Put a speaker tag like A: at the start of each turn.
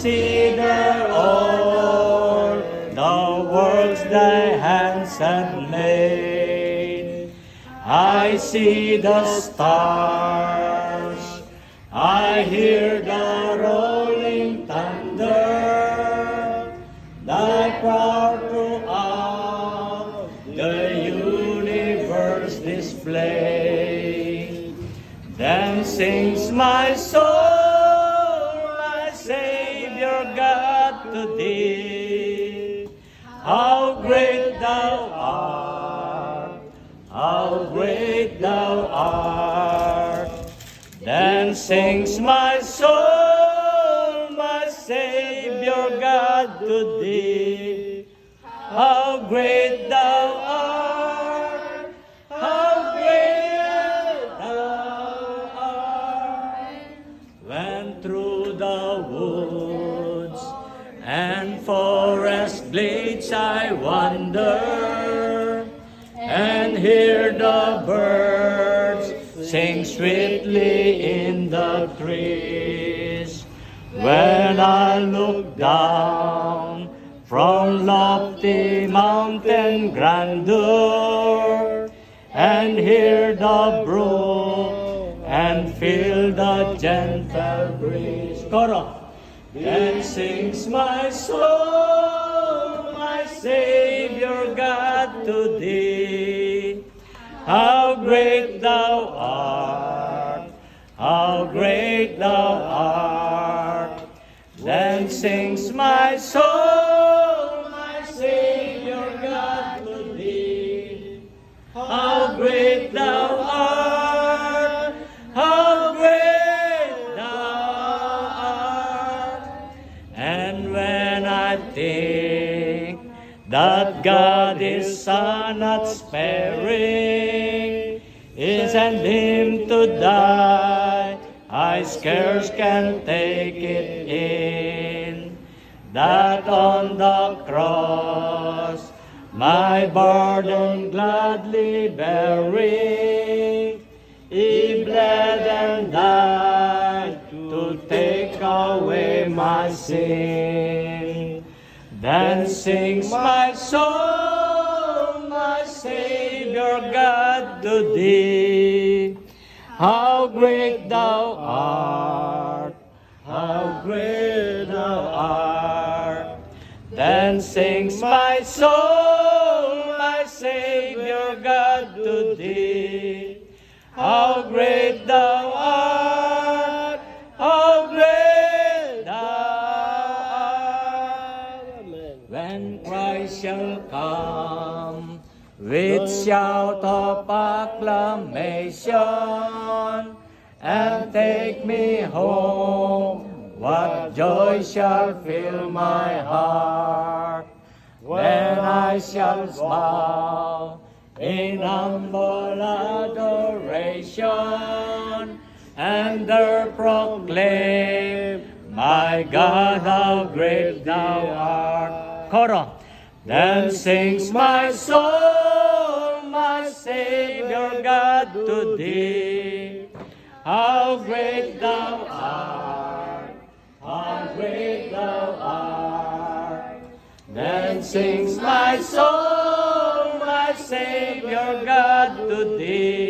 A: consider all the works thy hands have made. I see the stars, I hear the rolling thunder, thy power throughout the universe display. Then sings my soul, my Savior God, to thee. How great thou art, how great thou art. Then sings my soul, my Savior God, to thee. How great thou art, how great thou art. When through the woods and forest glades I wander, and hear the birds sing sweetly in the trees. When I look down from lofty mountain grandeur, and hear the brook and feel the gentle breeze. Koro. Then sings my soul, my Savior God, to thee. How great thou art, how great thou art. Then sings my soul, my Savior God, to thee. How great thou art, how great thou art. And when I think that God is not sparing, is sent him to die, I scarce can take it in, that on the cross my burden gladly bearing, he bled and died to take away my sin. Then sings my soul, my Savior God, to thee. How great thou art, how great thou art. Then sings my soul, my Savior God, to thee. How great thou art, how great thou art. When Christ shall come with shout of acclamation and take me home, what joy shall fill my heart when I shall bow in humble adoration and there proclaim, my God, how great thou art. Koro. Then sings my soul, my Savior God, to thee. How great thou art, how great thou art. Then sings my soul, my Savior God, to thee.